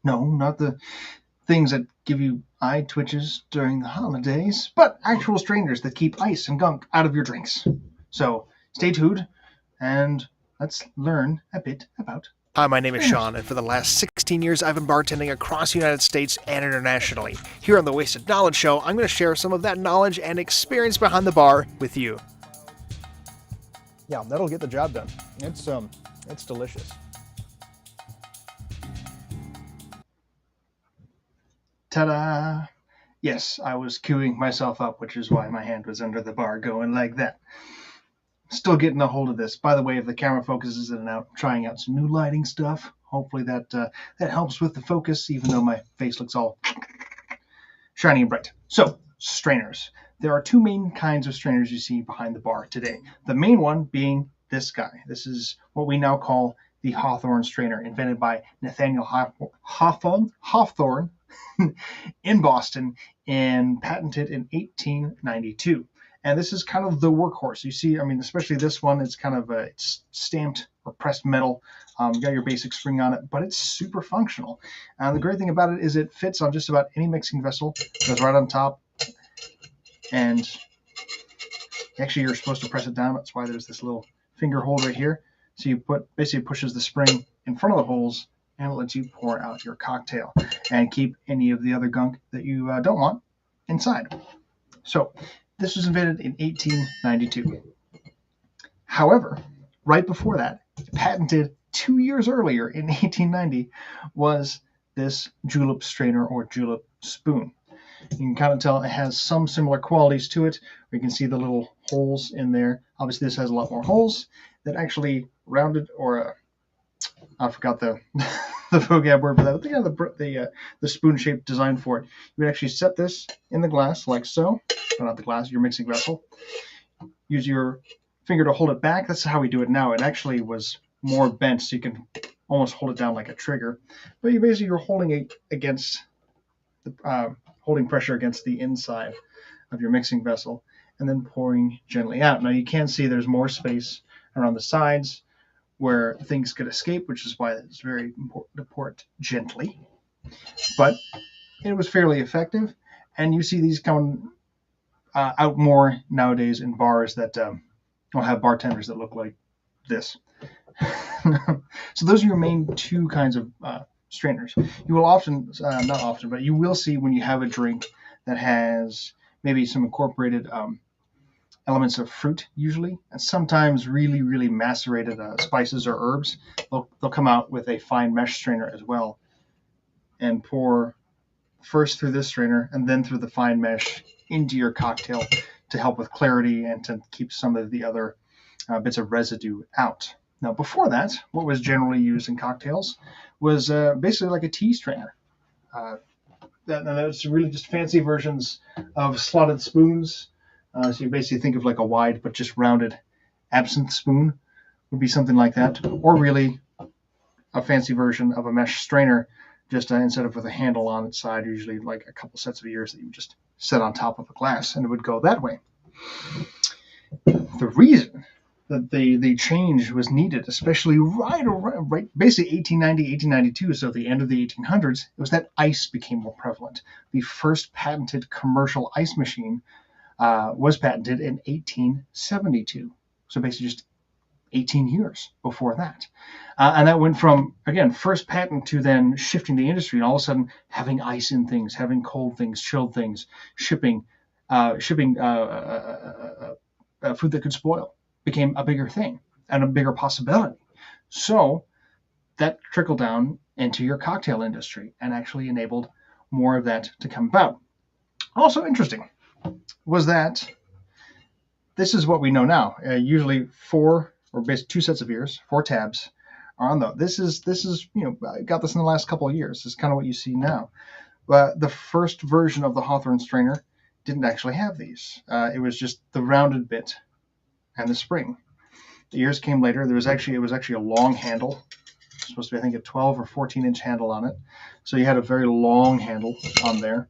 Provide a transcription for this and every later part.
No, not the things that give you eye twitches during the holidays, but actual strainers that keep ice and gunk out of your drinks. So stay tuned and let's learn a bit about Hi, my name is strainers. Sean, and for the last 16 years I've been bartending across the United States and internationally. Here on the Wasted Knowledge Show, I'm going to share some of that knowledge and experience behind the bar with you. Yeah, that'll get the job done. It's delicious. Ta-da! Yes, I was queuing myself up, which is why my hand was under the bar going like that. Still getting a hold of this. By the way, if the camera focuses in and out, I'm trying out some new lighting stuff. Hopefully that helps with the focus, even though my face looks all shiny and bright. So, strainers. There are two main kinds of strainers you see behind the bar today. The main one being this guy. This is what we now call the Hawthorne strainer, invented by Nathaniel Hawthorne in Boston and patented in 1892. And this is kind of the workhorse. You see, I mean, especially this one, it's kind of it's stamped or pressed metal. You got your basic spring on it, but it's super functional. And the great thing about it is it fits on just about any mixing vessel. It goes right on top. And actually, you're supposed to press it down. That's why there's this little finger hold right here. So you basically pushes the spring in front of the holes and it lets you pour out your cocktail and keep any of the other gunk that you don't want inside. So this was invented in 1892. However, right before that, patented 2 years earlier in 1890, was this julep strainer or julep spoon. You can kind of tell it has some similar qualities to it. You can see the little holes in there. Obviously, this has a lot more holes that actually rounded, or I forgot the the vocab word for that. But the spoon-shaped design for it. You would actually set this in the glass like so, but not the glass, your mixing vessel. Use your finger to hold it back. That's how we do it now. It actually was more bent, so you can almost hold it down like a trigger. But you're holding it against the holding pressure against the inside of your mixing vessel, and then pouring gently out. Now you can see there's more space around the sides where things could escape, which is why it's very important to pour it gently. But it was fairly effective, and you see these coming out more nowadays in bars that will have bartenders that look like this. So those are your main two kinds of strainers. You will often, not often, but you will see when you have a drink that has maybe some incorporated elements of fruit, usually, and sometimes really, really macerated spices or herbs. They'll come out with a fine mesh strainer as well and pour first through this strainer and then through the fine mesh into your cocktail to help with clarity and to keep some of the other bits of residue out. Now, before that, what was generally used in cocktails was basically like a tea strainer. That's really just fancy versions of slotted spoons. So you basically think of like a wide but just rounded absinthe spoon would be something like that, or really a fancy version of a mesh strainer, just instead of with a handle on its side, usually like a couple sets of ears that you just set on top of a glass, and it would go that way. The reason that the change was needed, especially right basically 1890, 1892, so the end of the 1800s, it was that ice became more prevalent. The first patented commercial ice machine was patented in 1872. So basically just 18 years before that. And that went from, again, first patent to then shifting the industry and all of a sudden having ice in things, having cold things, chilled things, shipping food that could spoil became a bigger thing and a bigger possibility. So that trickled down into your cocktail industry and actually enabled more of that to come about. Also interesting was that this is what we know now. Usually basically 2 sets of ears, 4 tabs are on though. This is I got this in the last couple of years. This is kind of what you see now. But the first version of the Hawthorne strainer didn't actually have these. It was just the rounded bit and the spring. The ears came later. It was actually a long handle. It's supposed to be, I think, a 12 or 14-inch handle on it. So you had a very long handle on there.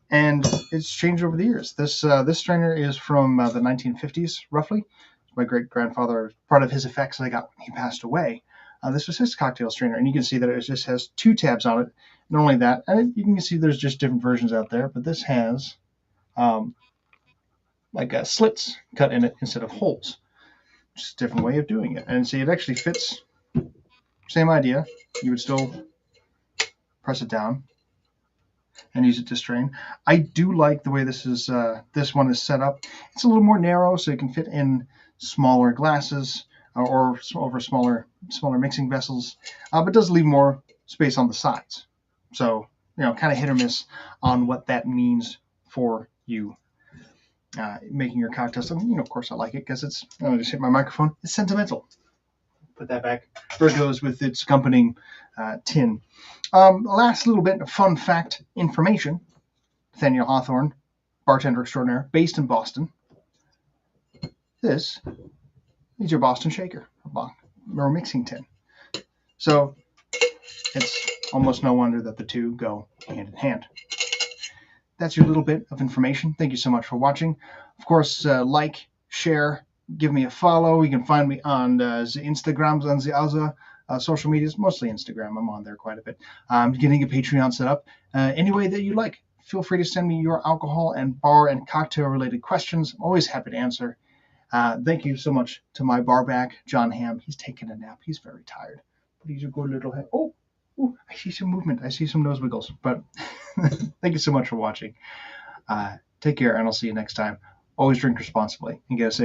And it's changed over the years. This strainer is from the 1950s, roughly. My great-grandfather, part of his effects that I got when he passed away. This was his cocktail strainer, and you can see that it just has 2 tabs on it. Not only that, and you can see there's just different versions out there, but this has slits cut in it instead of holes. Just a different way of doing it. And see, it actually fits. Same idea. You would still press it down and use it to strain. I do like the way this one is set up. It's a little more narrow, so it can fit in smaller glasses or over smaller mixing vessels, but does leave more space on the sides. So, kind of hit or miss on what that means for you making your cocktails. And, of course, I like it because I just hit my microphone. It's sentimental. Put that back. There it goes with its accompanying tin. Last little bit of fun fact information. Nathaniel Hawthorne, bartender extraordinaire, based in Boston. This is your Boston shaker, or mixing tin. So it's almost no wonder that the two go hand in hand. That's your little bit of information. Thank you so much for watching. Of course, like, share, give me a follow. You can find me on the Instagrams and the other social medias, mostly Instagram. I'm on there quite a bit. I'm getting a Patreon set up. Any way that you like, feel free to send me your alcohol and bar and cocktail related questions. I'm always happy to answer. Thank you so much to my barback, John Ham. He's taking a nap. He's very tired, but he's a good little head. Oh, I see some movement. I see some nose wiggles. But thank you so much for watching. Take care, and I'll see you next time. Always drink responsibly and get a safe